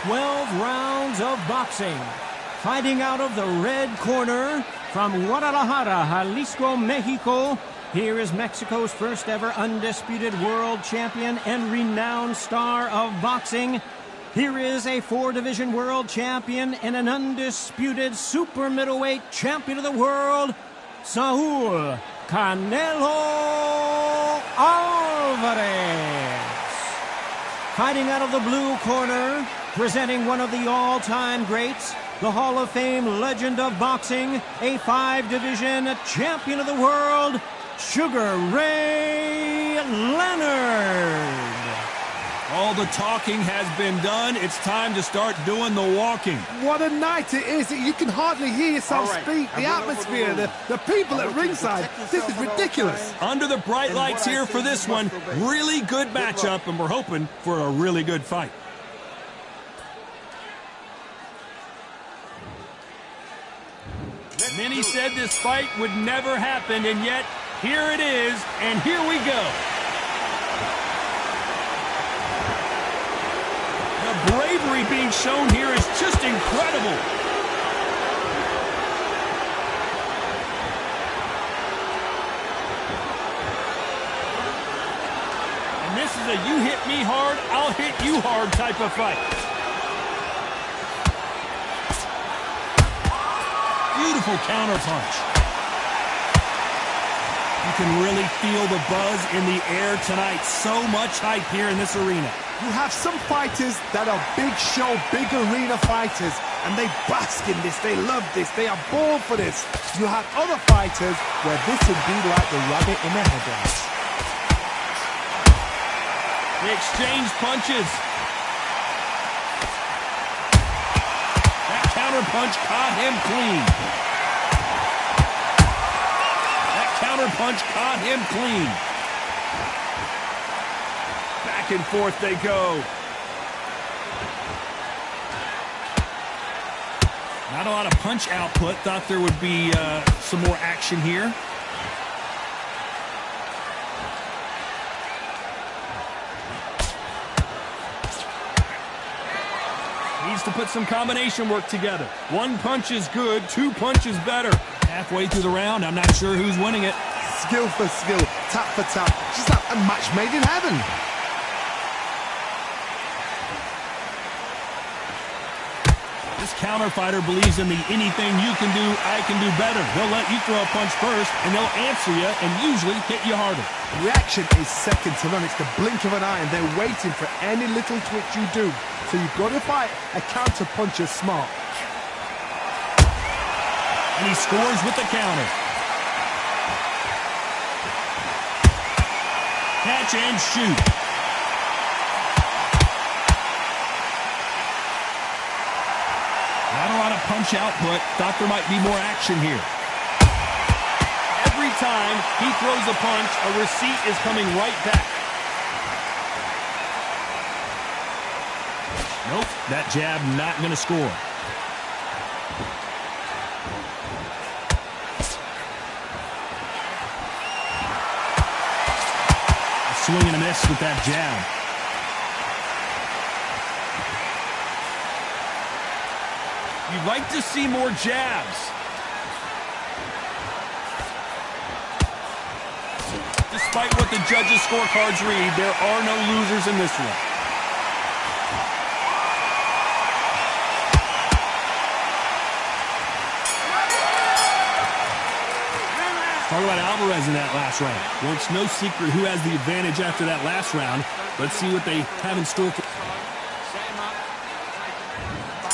12 rounds of boxing. Fighting out of the red corner from Guadalajara, Jalisco, Mexico. Here is Mexico's first ever undisputed world champion and renowned star of boxing. Here is a 4-division world champion and an undisputed super middleweight champion of the world, Saul Canelo Alvarez. Fighting out of the blue corner, presenting one of the all-time greats, the Hall of Fame legend of boxing, a 5-division champion of the world, Sugar Ray Leonard. All the talking has been done. It's time to start doing the walking. What a night it is. You can hardly hear yourself speak. The atmosphere, the people at ringside. This is ridiculous. Under the bright lights here for this one. Really good matchup, and we're hoping for a really good fight. Many said this fight would never happen, and yet here it is, and here we go. The bravery being shown here is just incredible. And this is a you hit me hard, I'll hit you hard type of fight. Beautiful counter punch. You can really feel the buzz in the air tonight. So much hype here in this arena. You have some fighters that are big show, big arena fighters, and they bask in this, they love this, they are born for this. You have other fighters where this would be like the rabbit in the headlights. They exchange punches. That counter punch caught him clean. That counter punch caught him clean. Back and forth they go. Not a lot of punch output. Thought there would be some more action here. Needs to put some combination work together. One punch is good, 2 punches better. Halfway through the round, I'm not sure who's winning it. Skill for skill, tap for tap. Just like a match made in heaven. This counter fighter believes in the anything you can do, I can do better. They'll let you throw a punch first, and they'll answer you and usually hit you harder. Reaction is second to none. It's the blink of an eye, and they're waiting for any little twitch you do. So you've got to fight a counter puncher smart. And he scores with the counter. Catch and shoot. Not a lot of punch output. Thought there might be more action here. Every time he throws a punch, a receipt is coming right back. Nope, that jab not going to score. A swing and a miss with that jab. You'd like to see more jabs. Despite what the judges' scorecards read, there are no losers in this one. Talk about Alvarez in that last round. Well, it's no secret who has the advantage after that last round. Let's see what they have in store.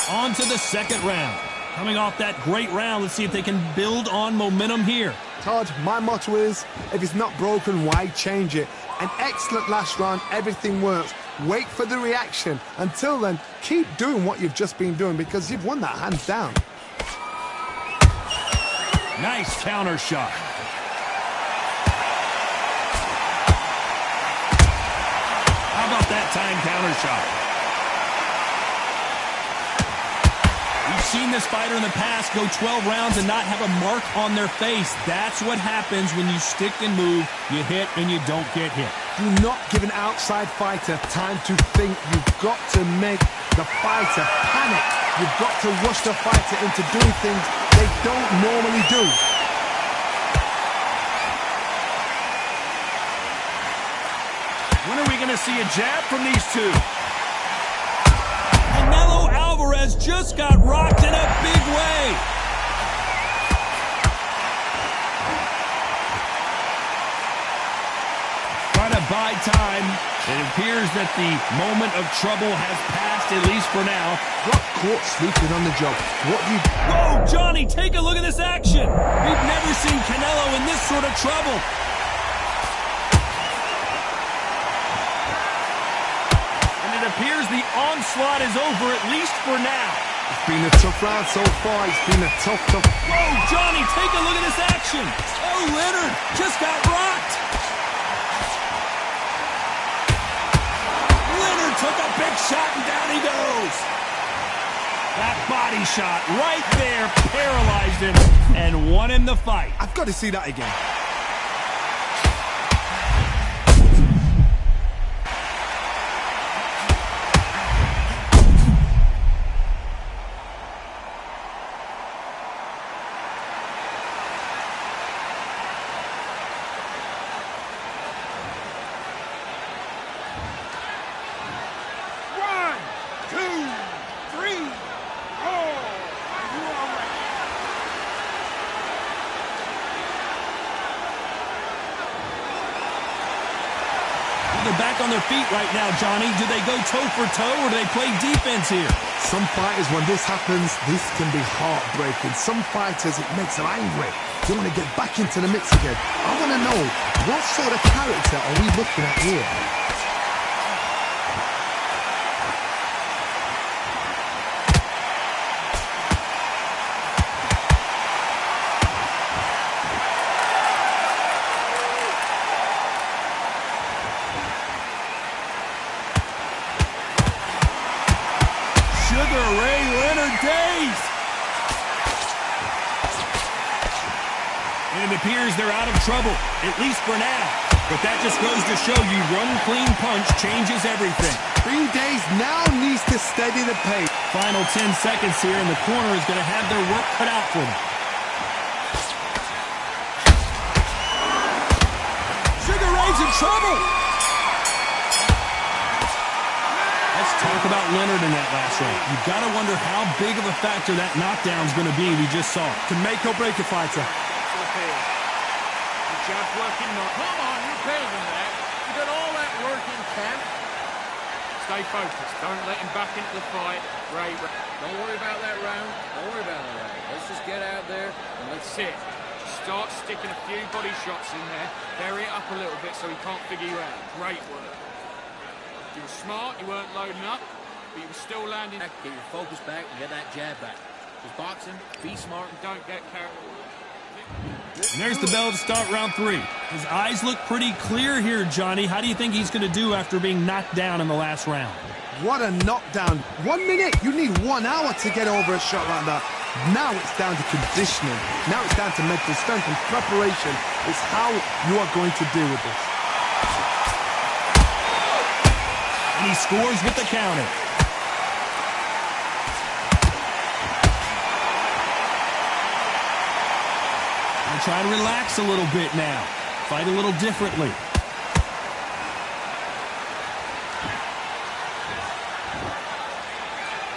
On to the second round. Coming off that great round, let's see if they can build on momentum here. Todd, my motto is, if it's not broken, why change it? An excellent last round, everything works. Wait for the reaction. Until then, keep doing what you've just been doing because you've won that hands down. Nice counter shot. How about that time counter shot? We've seen this fighter in the past go 12 rounds and not have a mark on their face. That's what happens when you stick and move, you hit and you don't get hit. Do not give an outside fighter time to think. You've got to make the fighter panicked. You've got to rush the fighter into doing things they don't normally do. When are we going to see a jab from these two? Canelo Alvarez just got rocked in a big way. Trying to buy time. It appears that the moment of trouble has passed, at least for now. Got caught sleeping on the job. What do you... Whoa, Johnny, take a look at this action. We've never seen Canelo in this sort of trouble. And it appears the onslaught is over, at least for now. It's been a tough round so far. It's been a tough... Whoa, Johnny, take a look at this action. Oh, Leonard just got rocked. Took a big shot and down he goes. That body shot right there paralyzed him and won him the fight. I've got to see that again. They're back on their feet right now, Johnny. Do they go toe for toe or do they play defense here? Some fighters, when this happens, this can be heartbreaking. Some fighters, it makes them angry. They want to get back into the mix again. I want to know, what sort of character are we looking at here? Leonard days. And it appears they're out of trouble, at least for now. But that just goes to show you one clean punch changes everything. 3 days now needs to steady the pace. Final 10 seconds here, and the corner is going to have their work cut out for them. Sugar Ray's in trouble. Let's talk about Leonard in that last round. You've got to wonder how big of a factor that knockdown's going to be. We just saw it. Can make or break a fighter. The jab working, not. Come on, you're better than that. You got all that work in camp. Stay focused. Don't let him back into the fight. Ray, don't worry about that round. Don't worry about that round. Let's just get out there and let's sit. Just start sticking a few body shots in there. Bury it up a little bit so he can't figure you out. Great work. You were smart, you weren't loading up, but you were still landing. Get your focus back and get that jab back. Just boxing, be smart, and don't get carried away. And there's the bell to start round 3. His eyes look pretty clear here, Johnny. How do you think he's going to do after being knocked down in the last round? What a knockdown. 1 minute, you need 1 hour to get over a shot like that. Now it's down to conditioning. Now it's down to mental strength and preparation. It's how you are going to deal with this. And he scores with the counter. And try to relax a little bit now. Fight a little differently.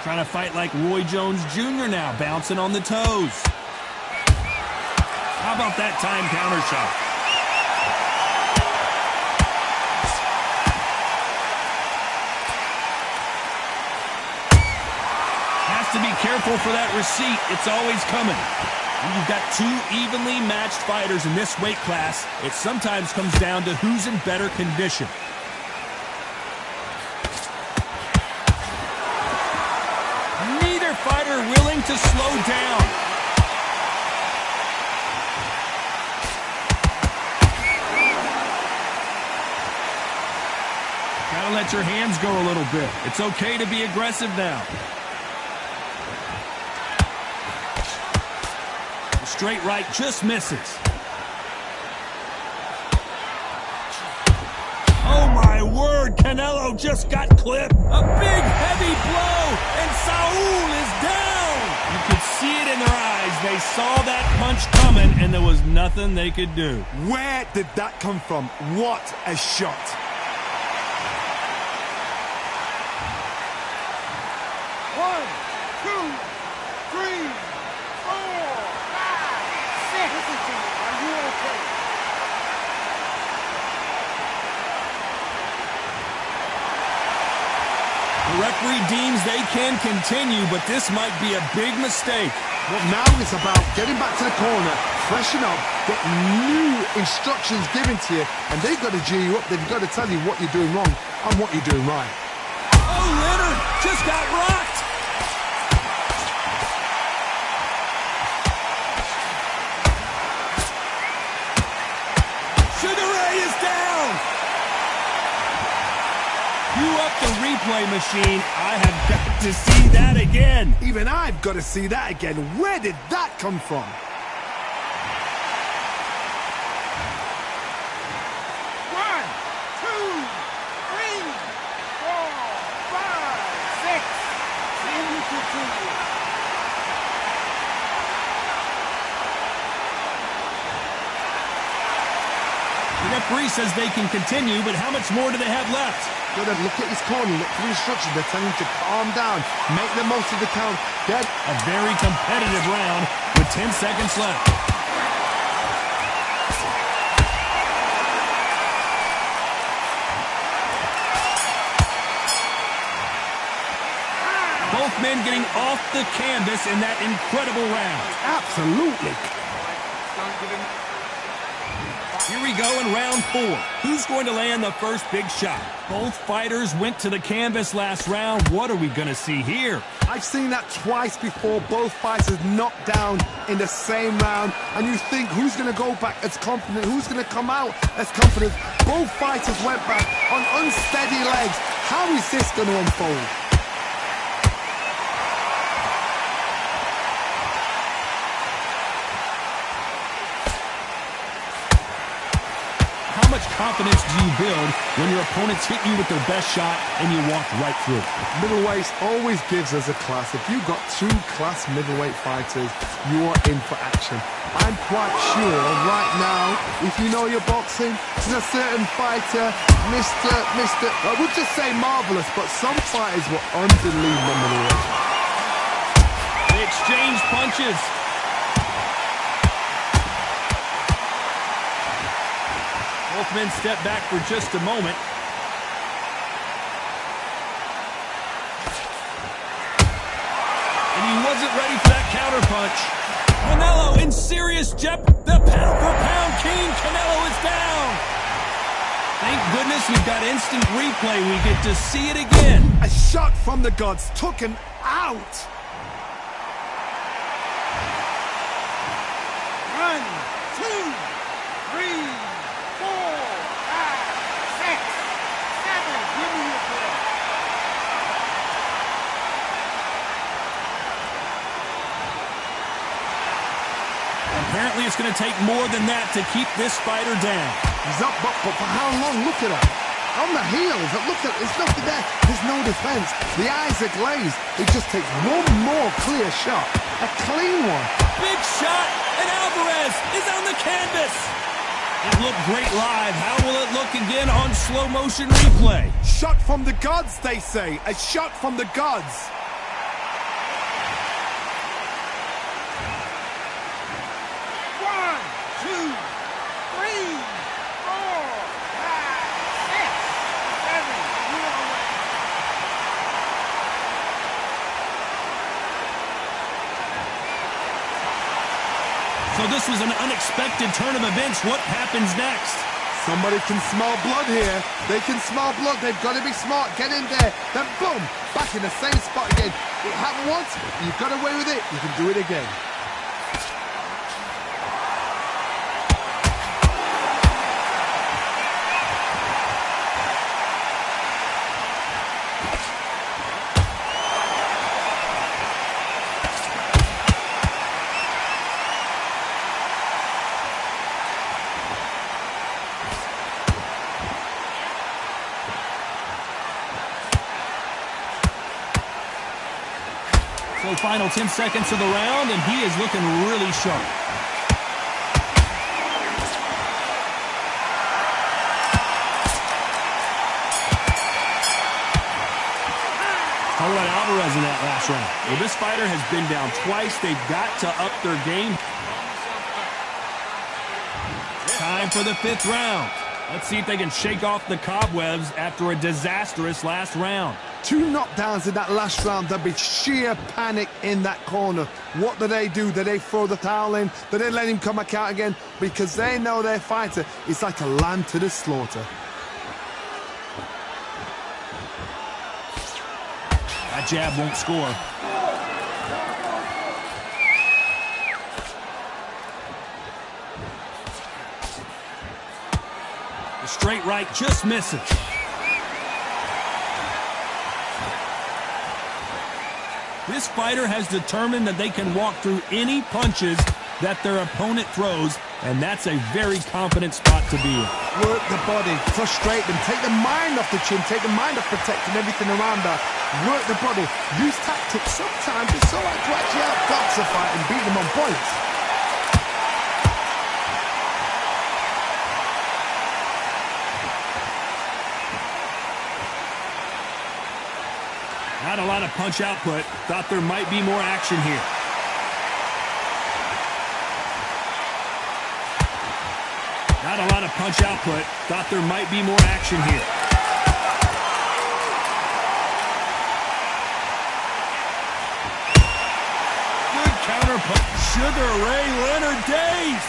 Trying to fight like Roy Jones Jr. now, bouncing on the toes. How about that time counter shot? To be careful for that receipt. It's always coming. When you've got 2 evenly matched fighters in this weight class, it sometimes comes down to who's in better condition. Neither fighter willing to slow down. Gotta let your hands go a little bit. It's okay to be aggressive now. Straight right just misses. Oh my word, Leonard. Canelo just got clipped. A big, heavy blow, and Saul is down. You could see it in their eyes. They saw that punch coming, and there was nothing they could do. Where did that come from? What a shot. One, two, three, four, five, six. Listen to me. Are you okay? The referee deems they can continue, but this might be a big mistake. Well, now it's about getting back to the corner, freshen up, get new instructions given to you, and they've got to G you up. They've got to tell you what you're doing wrong and what you're doing right. Oh, Leonard just got rocked. Sugar Ray is down. Cue up the replay machine. I have got to see that again. Even I've got to see that again. Where did that come from? One, two, three, four, five, six. Can you continue? The referee says they can continue, but how much more do they have left? Got to look at his corner, look for the instructions. They're telling him to calm down, make the most of the count. Dead. A very competitive round with 10 seconds left. Both men getting off the canvas in that incredible round. Absolutely. Don't give him. Here we go in round 4. Who's going to land the first big shot? Both fighters went to the canvas last round. What are we going to see here? I've seen that twice before. Both fighters knocked down in the same round. And you think, who's going to go back as confident? Who's going to come out as confident? Both fighters went back on unsteady legs. How is this going to unfold? How much confidence do you build when your opponents hit you with their best shot and you walk right through? Middleweight always gives us a class. If you've got two class middleweight fighters, you're in for action. I'm quite sure right now, if you know your boxing, there's a certain fighter, I would just say marvelous, but some fighters were unbelievable middleweight. They exchange punches. Both men step back for just a moment. And he wasn't ready for that counterpunch. Canelo in serious jeopardy. The pound-for-pound king, Canelo, is down. Thank goodness we've got instant replay. We get to see it again. A shot from the gods took him out. One, two, three, four, five, six, seven. Give me your ball. Apparently it's going to take more than that to keep this fighter down. He's up, but for how long? Look at that. On the heels, look at, there's nothing there. There's no defense. The eyes are glazed. It just takes one more clear shot. A clean one. Big shot, and Alvarez is on the canvas. It looked great live. How will it look again on slow motion replay? Shot from the gods, they say. A shot from the gods. One, two, three, four, five, six, seven. You are away. So this was an unexpected turn of events. What happens next? Somebody can smell blood here. They can smell blood. They've got to be smart. Get in there. Then boom, back in the same spot again. It happened once. You got away with it. You can do it again. So final 10 seconds of the round, and he is looking really sharp. Talk about Alvarez in that last round. Well, this fighter has been down twice. They've got to up their game. Time for the 5th round. Let's see if they can shake off the cobwebs after a disastrous last round. 2 knockdowns in that last round. There'll be sheer panic in that corner. What do? Do they throw the towel in? Do they let him come back out again? Because they know their fighter is like a lamb to the slaughter. That jab won't score. The straight right just misses. This fighter has determined that they can walk through any punches that their opponent throws, and that's a very confident spot to be in. Work the body, frustrate them, take the mind off the chin, take the mind off protecting everything around that. Work the body, use tactics. Sometimes it's so like to actually outbox a fight and beat them on points. Not a lot of punch output. Thought there might be more action here. Not a lot of punch output. Thought there might be more action here. Good counter punch. Sugar Ray Leonard days.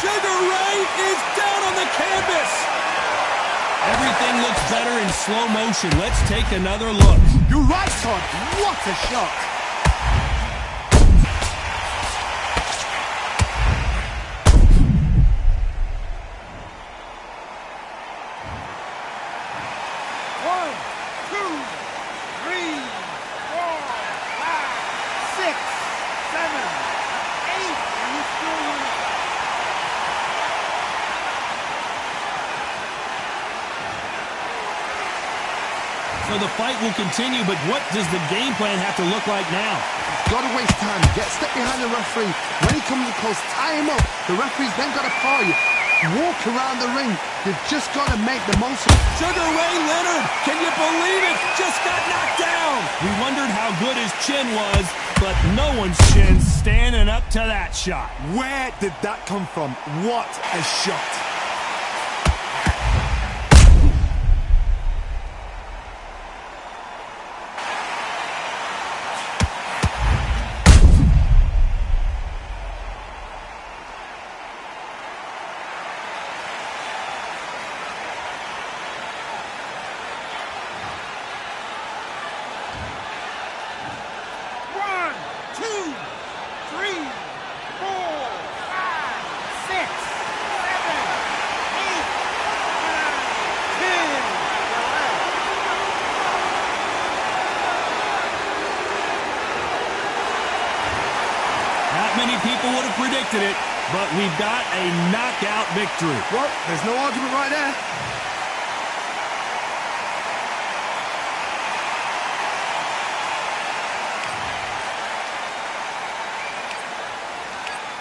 Sugar Ray is down on the canvas. Everything looks better in slow motion. Let's take another look. You're right, Todd. What a shot. So the fight will continue, but what does the game plan have to look like now? Got to waste time. Get a step behind the referee. When he comes close, tie him up. The referee's then got to paw you. Walk around the ring. You've just got to make the most of it. Sugar Ray Leonard, can you believe it? Just got knocked down. We wondered how good his chin was, but no one's chin standing up to that shot. Where did that come from? What a shot. Many people would have predicted it, but we've got a knockout victory. Well, there's no argument right there.